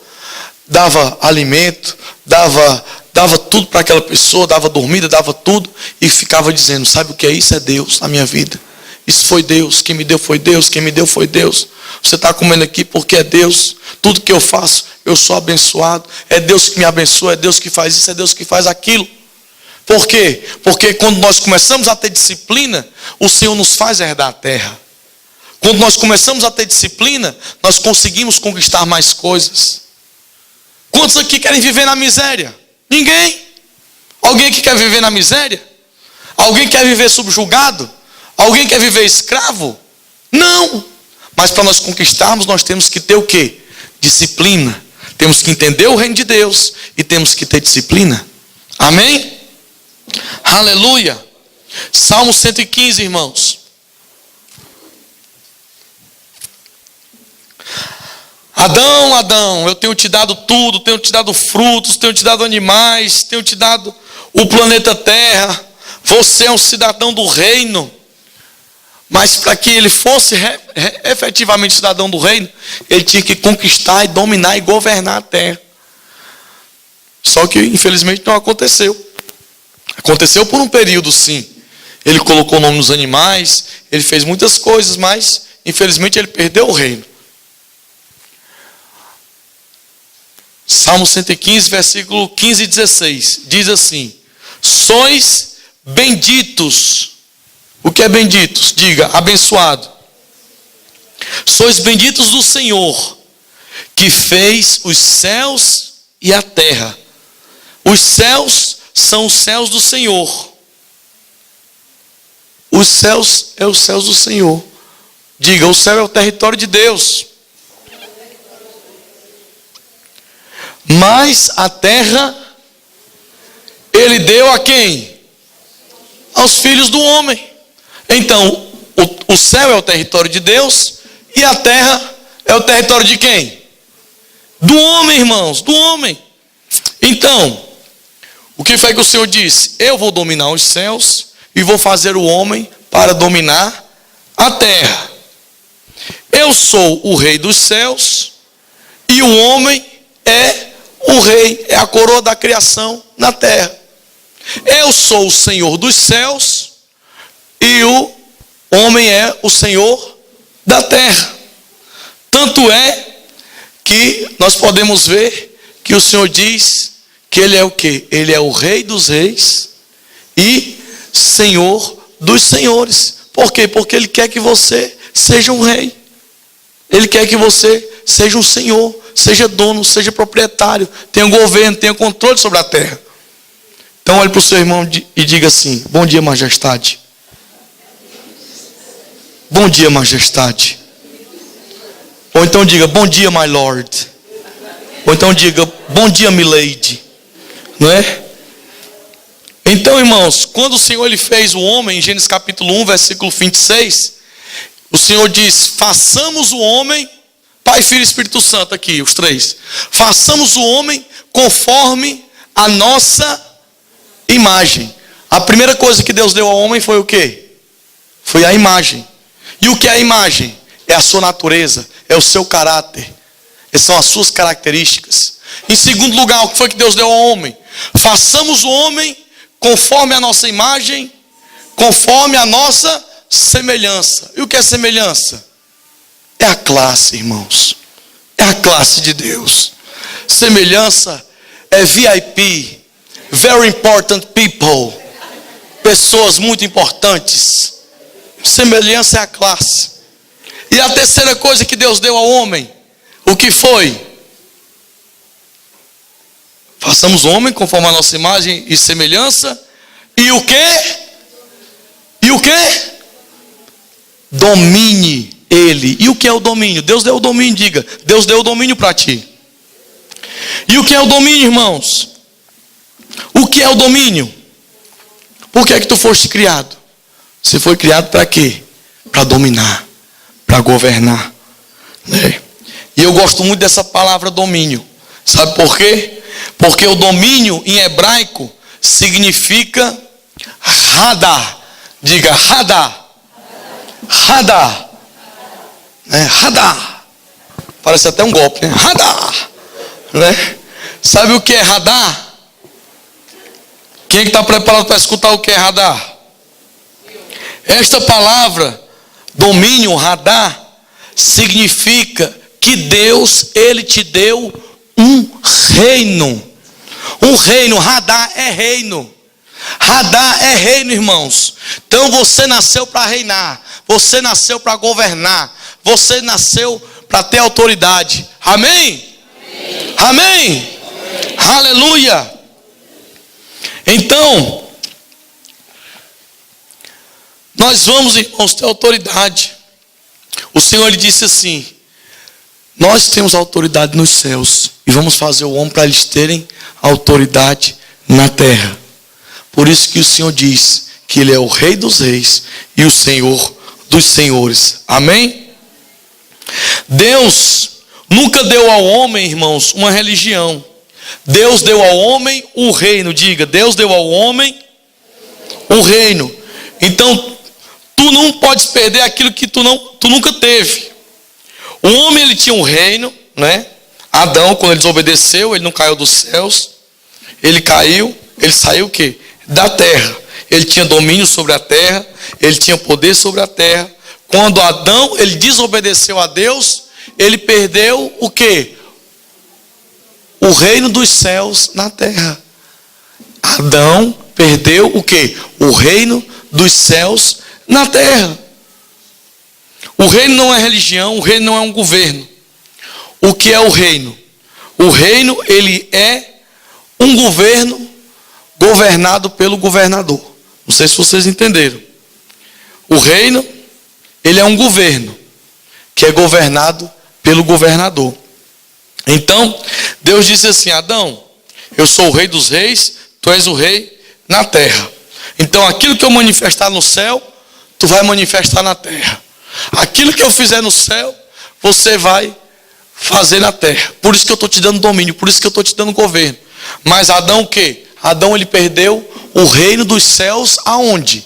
dava alimento, dava tudo para aquela pessoa, dava dormida, dava tudo, e ficava dizendo: sabe o que é isso? É Deus na minha vida. Isso foi Deus, quem me deu foi Deus, quem me deu foi Deus. Você está comendo aqui porque é Deus. Tudo que eu faço, eu sou abençoado. É Deus que me abençoa, é Deus que faz isso, é Deus que faz aquilo. Por quê? Porque quando nós começamos a ter disciplina, o Senhor nos faz herdar a terra. Quando nós começamos a ter disciplina, nós conseguimos conquistar mais coisas. Quantos aqui querem viver na miséria? Ninguém. Alguém que quer viver na miséria? Alguém quer viver subjugado? Alguém quer viver escravo? Não. Mas para nós conquistarmos, nós temos que ter o quê? Disciplina. Temos que entender o reino de Deus e temos que ter disciplina. Amém? Aleluia. Salmo 115, irmãos. Adão, Adão, eu tenho te dado tudo, tenho te dado frutos, tenho te dado animais, tenho te dado o planeta Terra. Você é um cidadão do reino. Mas para que ele fosse efetivamente cidadão do reino, ele tinha que conquistar e dominar e governar a terra. Só que infelizmente não aconteceu. Aconteceu por um período, sim. Ele colocou o nome nos animais, ele fez muitas coisas, mas infelizmente ele perdeu o reino. Salmo 115, versículo 15 e 16, diz assim: sois benditos. O que é benditos? Diga, abençoado. Sois benditos do Senhor, que fez os céus e a terra. Os céus são os céus do Senhor. Os céus é os céus do Senhor. Diga, o céu é o território de Deus. Mas a terra, ele deu a quem? Aos filhos do homem. Então, o céu é o território de Deus e a terra é o território de quem? Do homem, irmãos, do homem. Então, o que foi que o Senhor disse? Eu vou dominar os céus e vou fazer o homem para dominar a terra. Eu sou o rei dos céus e o homem é o rei, é a coroa da criação na terra. Eu sou o Senhor dos céus e o homem é o Senhor da terra. Tanto é que nós podemos ver que o Senhor diz que ele é o quê? Ele é o rei dos reis e Senhor dos senhores. Por quê? Porque ele quer que você seja um rei. Ele quer que você seja um senhor, seja dono, seja proprietário, tenha governo, tenha controle sobre a terra. Então olhe para o seu irmão e diga assim: bom dia, majestade. Bom dia, majestade. Ou então diga, bom dia, my lord. Ou então diga, bom dia, milady. Não é? Então, irmãos, quando o Senhor ele fez o homem, em Gênesis capítulo 1, versículo 26, o Senhor diz: façamos o homem, Pai, Filho e Espírito Santo aqui, os três. Façamos o homem conforme a nossa imagem. A primeira coisa que Deus deu ao homem foi o quê? Foi a imagem. E o que é a imagem? É a sua natureza, é o seu caráter, são as suas características. Em segundo lugar, o que foi que Deus deu ao homem? Façamos o homem conforme a nossa imagem, conforme a nossa semelhança. E o que é semelhança? É a classe, irmãos. É a classe de Deus. Semelhança é VIP, very important people, pessoas muito importantes. Semelhança é a classe. E a terceira coisa que Deus deu ao homem, o que foi? Façamos o homem conforme a nossa imagem e semelhança. E o quê? E o quê? Domine ele. E o que é o domínio? Deus deu o domínio, diga. Deus deu o domínio para ti. E o que é o domínio, irmãos? O que é o domínio? Por que é que tu foste criado? Você foi criado para quê? Para dominar, para governar, né? E eu gosto muito dessa palavra domínio. Sabe por quê? Porque o domínio em hebraico significa radar. Diga radar. Radar. Radar. Parece até um golpe, né? Radar. Né? Sabe o que é radar? Quem está preparado para escutar o que é radar? Esta palavra, domínio, radar, significa que Deus, ele te deu um reino. Um reino, radar é reino. Adão é reino, irmãos. Então você nasceu para reinar. Você nasceu para governar. Você nasceu para ter autoridade. Amém? Amém? Amém? Aleluia! Então, nós vamos, irmãos, ter autoridade. O Senhor lhe disse assim: nós temos autoridade nos céus e vamos fazer o homem para eles terem autoridade na terra. Por isso que o Senhor diz que Ele é o Rei dos reis e o Senhor dos senhores. Amém? Deus nunca deu ao homem, irmãos, uma religião. Deus deu ao homem o reino. Diga, Deus deu ao homem o reino. Então, tu não podes perder aquilo que tu nunca teve. O homem, ele tinha um reino, né? Adão, quando ele desobedeceu, ele não caiu dos céus. Ele caiu, ele saiu o quê? Da terra. Ele tinha domínio sobre a terra, ele tinha poder sobre a terra. Quando Adão, ele desobedeceu a Deus, ele perdeu o quê? O reino dos céus na terra. Adão perdeu o quê? O reino dos céus na terra. O reino não é religião, o reino não é um governo. O que é o reino? O reino, ele é um governo governado pelo governador. Não sei se vocês entenderam. O reino, ele é um governo que é governado pelo governador. Então, Deus disse assim: Adão, eu sou o rei dos reis, tu és o rei na terra. Então, aquilo que eu manifestar no céu, tu vai manifestar na terra. Aquilo que eu fizer no céu, você vai fazer na terra. Por isso que eu estou te dando domínio, por isso que eu estou te dando governo. Mas Adão o quê? Adão, ele perdeu o reino dos céus aonde?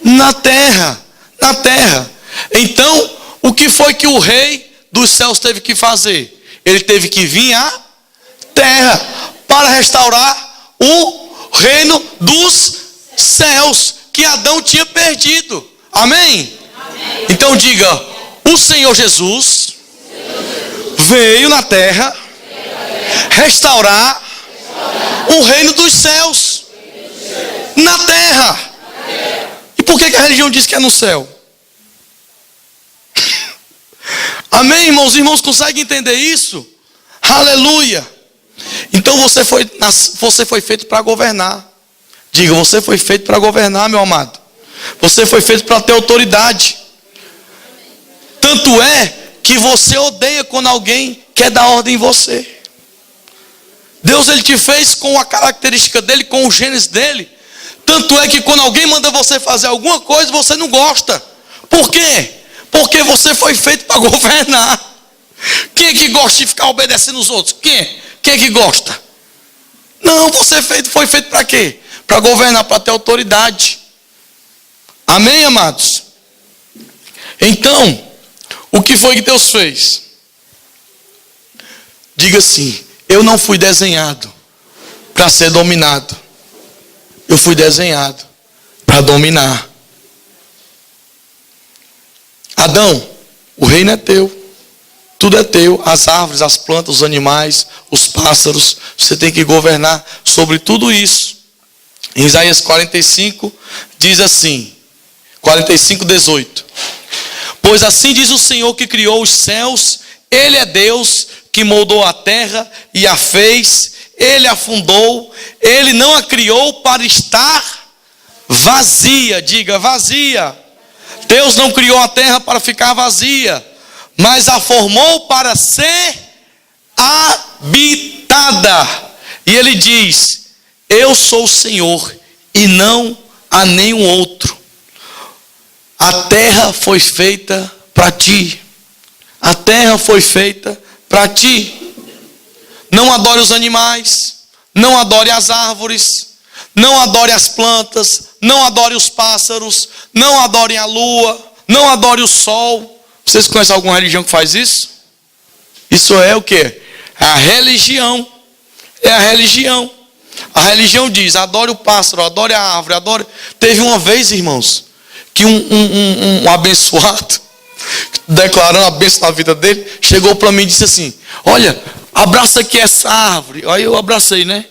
Na terra. Na terra. Então, o que foi que o rei dos céus teve que fazer? Ele teve que vir à terra para restaurar o reino dos céus que Adão tinha perdido. Amém? Amém. Então diga: o Senhor Jesus veio na terra restaurar o reino dos céus na terra. E por que a religião diz que é no céu? Amém, irmãos? Os irmãos conseguem entender isso? Aleluia! Então você foi feito para governar. Diga, você foi feito para governar, meu amado. Você foi feito para ter autoridade. Tanto é que você odeia quando alguém quer dar ordem em você. Deus, ele te fez com a característica dele, com o gênese dele. Tanto é que quando alguém manda você fazer alguma coisa, você não gosta. Por quê? Porque você foi feito para governar. Quem é que gosta de ficar obedecendo os outros? Quem? Quem é que gosta? Não, você foi feito para quê? Para governar, para ter autoridade. Amém, amados? Então, o que foi que Deus fez? Diga assim: eu não fui desenhado para ser dominado. Eu fui desenhado para dominar. Adão, o reino é teu. Tudo é teu. As árvores, as plantas, os animais, os pássaros. Você tem que governar sobre tudo isso. Em Isaías 45, diz assim, 45:18. Pois assim diz o Senhor que criou os céus, Ele é Deus que moldou a terra e a fez, Ele a fundou, Ele não a criou para estar vazia. Diga, vazia. Deus não criou a terra para ficar vazia, mas a formou para ser habitada. E Ele diz: eu sou o Senhor e não há nenhum outro. A terra foi feita para ti. A terra foi feita para ti. Não adore os animais, não adore as árvores, não adore as plantas, não adore os pássaros, não adore a lua, não adore o sol. Vocês conhecem alguma religião que faz isso? Isso é o quê? É a religião. É a religião. A religião diz: adore o pássaro, adore a árvore, adore. Teve uma vez, irmãos, que um abençoado, declarando a bênção na vida dele, chegou para mim e disse assim: olha, abraça aqui essa árvore. Aí eu abracei, né?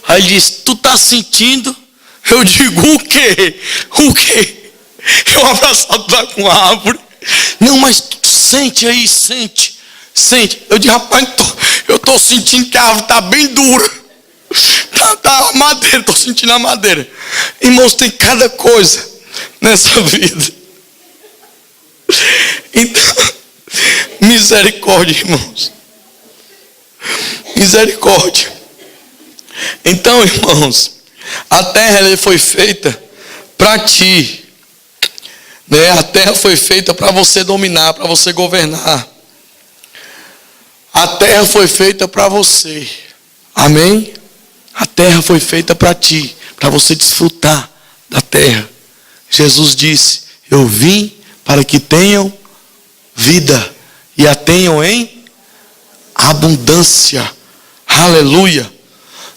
Aí ele disse: tu está sentindo Eu digo, o quê? O quê? Eu abraçado lá com a árvore. Não, mas sente aí, sente. Eu digo, rapaz, eu estou sentindo que a árvore está bem dura. Tá a madeira, estou sentindo a madeira. Irmãos, tem cada coisa nessa vida. Então, misericórdia, irmãos. Misericórdia. Então, irmãos, a terra ela foi feita para ti, né? A terra foi feita para você dominar, para você governar. A terra foi feita para você. Amém? A terra foi feita para ti, para você desfrutar da terra. Jesus disse: eu vim para que tenham vida e a tenham em abundância. Aleluia.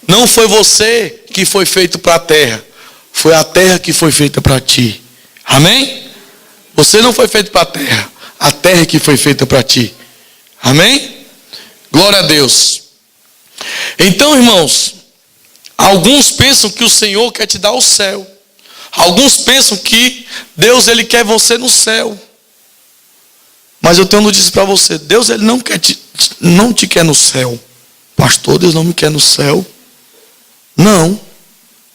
Não foi você que foi feito para a terra, foi a terra que foi feita para ti. Amém? Você não foi feito para a terra que foi feita para ti. Amém? Glória a Deus. Então, irmãos, alguns pensam que o Senhor quer te dar o céu. Alguns pensam que Deus ele quer você no céu. Mas eu tenho notícia para você. Deus ele não te quer no céu. Pastor, Deus não me quer no céu. Não.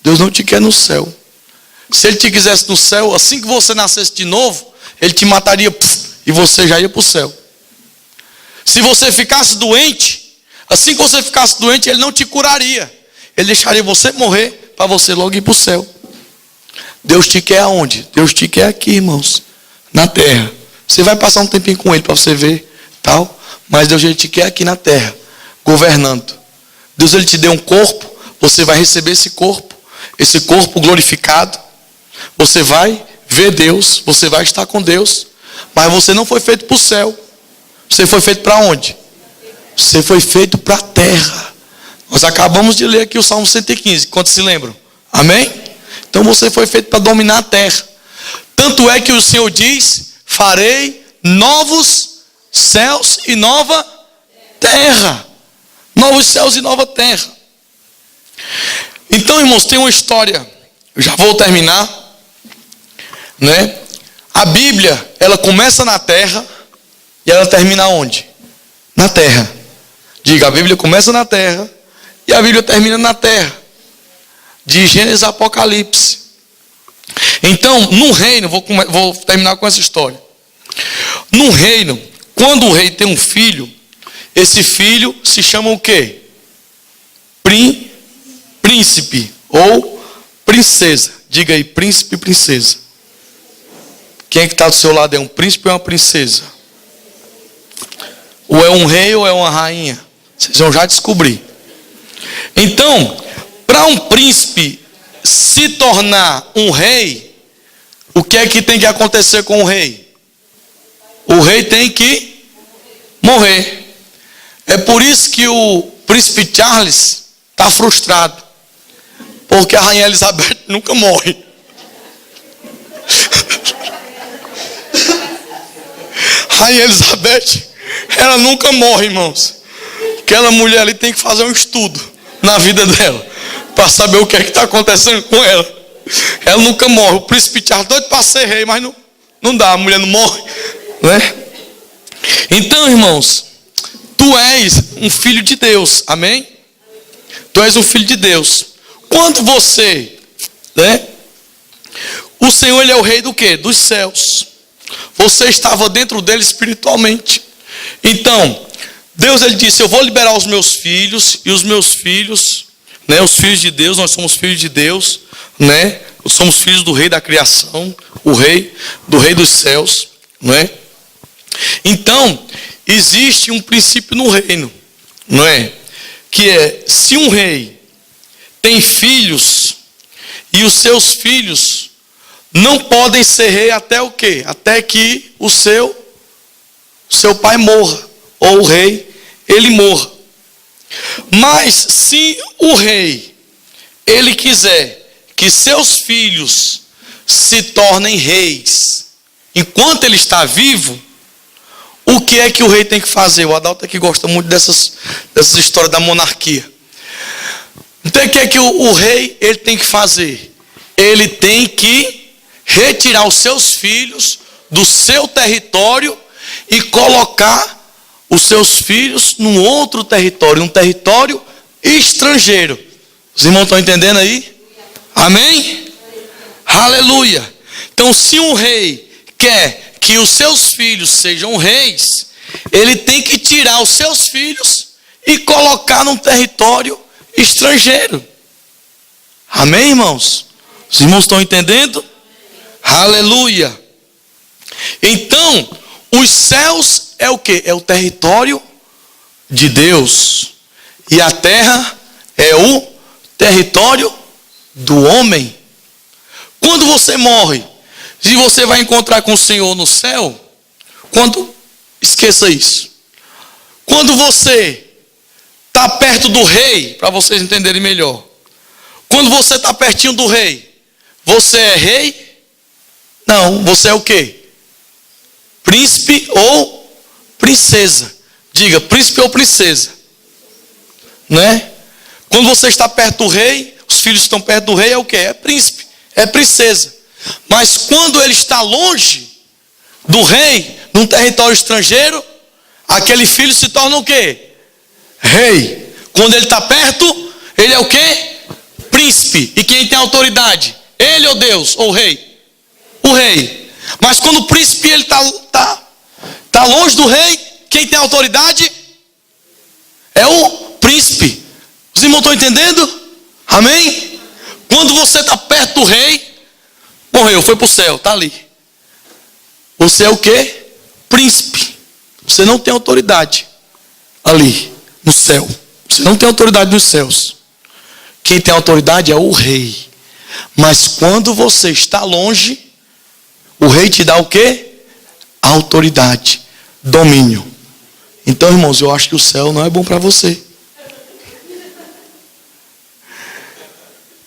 Deus não te quer no céu. Se ele te quisesse no céu, assim que você nascesse de novo, ele te mataria e você já ia para o céu. Se você ficasse doente, assim que você ficasse doente, ele não te curaria. Ele deixaria você morrer para você logo ir para o céu. Deus te quer aonde? Deus te quer aqui, irmãos, na terra. Você vai passar um tempinho com ele para você ver, tal. Mas Deus ele te quer aqui na terra, governando. Deus ele te deu um corpo, você vai receber esse corpo glorificado. Você vai ver Deus, você vai estar com Deus. Mas você não foi feito para o céu. Você foi feito para onde? Você foi feito para a terra. Nós acabamos de ler aqui o Salmo 115. Quantos se lembram? Amém? Então você foi feito para dominar a terra. Tanto é que o Senhor diz: farei novos céus e nova terra. Novos céus e nova terra. Então, irmãos, tem uma história. Eu já vou terminar, né? A Bíblia, ela começa na terra e ela termina onde? Na terra. Diga, a Bíblia começa na terra e a Bíblia termina na terra. De Gênesis a Apocalipse. Então, no reino, vou terminar com essa história. No reino, quando o rei tem um filho, esse filho se chama o quê? Príncipe ou princesa. Diga aí, príncipe e princesa. Quem é que está do seu lado? É um príncipe ou é uma princesa? Ou é um rei ou é uma rainha? Vocês vão já descobrir. Então, para um príncipe se tornar um rei, o que é que tem que acontecer com o rei? O rei tem que morrer. É por isso que o príncipe Charles está frustrado. Porque a rainha Elizabeth nunca morre. Rainha Elizabeth, ela nunca morre, irmãos. Aquela mulher ali tem que fazer um estudo na vida dela, para saber o que é que está acontecendo com ela. Ela nunca morre. O príncipe Charles doido para ser rei, mas não dá, a mulher não morre, né? Então, irmãos, tu és um filho de Deus, amém? Tu és um filho de Deus. Quando você, né? O Senhor, ele é o rei do quê? Dos céus. Você estava dentro dele espiritualmente. Então, Deus, ele disse: eu vou liberar os meus filhos, e os meus filhos, né? Os filhos de Deus, nós somos filhos de Deus, né? Somos filhos do rei da criação, o rei dos céus, não é? Então, existe um princípio no reino, não é? Que é, se um rei tem filhos, e os seus filhos não podem ser rei até o quê? Até que o seu pai morra, ou o rei, ele morra. Mas se o rei, ele quiser que seus filhos se tornem reis, enquanto ele está vivo, o que é que o rei tem que fazer? O Adalto aqui gosta muito dessas histórias da monarquia. Então o que é que o rei ele tem que fazer? ele tem que retirar os seus filhos do seu território e colocar os seus filhos num outro território, um território estrangeiro. Os irmãos estão entendendo aí? Amém? Aleluia. Então, se um rei quer que os seus filhos sejam reis, ele tem que tirar os seus filhos e colocar num território estrangeiro. Amém, irmãos? Os irmãos estão entendendo? Aleluia. Então, os céus é o que? É o território de Deus. E a terra é o território do homem. Quando você morre, se você vai encontrar com o Senhor no céu, esqueça isso. Quando você está perto do rei, para vocês entenderem melhor. Quando você está pertinho do rei, você é rei? Não, você é o quê? Príncipe ou princesa. Diga, príncipe ou princesa. Né? Quando você está perto do rei, os filhos que estão perto do rei é o quê? É príncipe, é princesa. Mas quando ele está longe do rei, num território estrangeiro, aquele filho se torna o quê? Rei. Quando ele está perto, ele é o quê? Príncipe. E quem tem autoridade? Ele ou Deus? Ou o rei? O rei. Mas quando o príncipe ele tá longe do rei, quem tem autoridade? É o príncipe. Os irmãos estão entendendo? Amém? Quando você está perto do rei, morreu, foi para o céu, está ali. Você é o quê? Príncipe. Você não tem autoridade ali no céu. Você não tem autoridade nos céus. Quem tem autoridade é o rei. Mas quando você está longe, o rei te dá o quê? Autoridade, domínio. Então, irmãos, eu acho que o céu não é bom para você.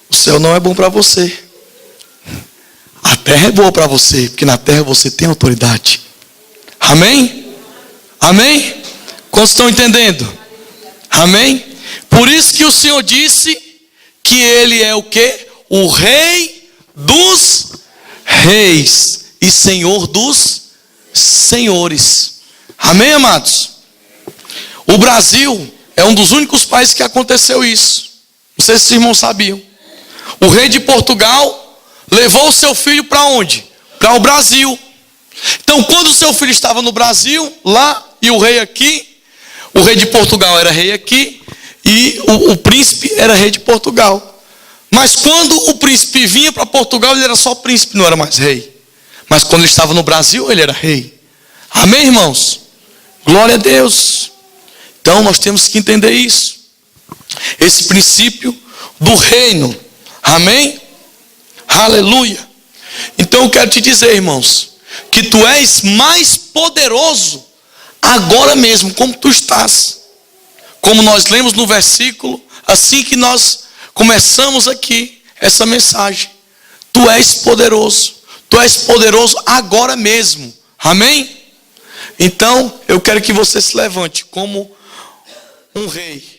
O céu não é bom para você. A terra é boa para você, porque na terra você tem autoridade. Amém? Amém? Quantos estão entendendo? Amém? Por isso que o Senhor disse que Ele é o quê? O Rei dos reis e Senhor dos senhores. Amém, amados? O Brasil é um dos únicos países que aconteceu isso. Não sei se os irmãos sabiam. O rei de Portugal levou o seu filho para onde? Para o Brasil. Então, quando o seu filho estava no Brasil, lá, e o rei aqui, o rei de Portugal era rei aqui, e o príncipe era rei de Portugal. Mas quando o príncipe vinha para Portugal, ele era só príncipe, não era mais rei. Mas quando ele estava no Brasil, ele era rei. Amém, irmãos? Glória a Deus. Então, nós temos que entender isso. Esse princípio do reino. Amém? Aleluia. Então, eu quero te dizer, irmãos, que tu és mais poderoso agora mesmo, como tu estás. Como nós lemos no versículo, assim que nós começamos aqui essa mensagem. Tu és poderoso. Tu és poderoso agora mesmo. Amém? Então, eu quero que você se levante como um rei.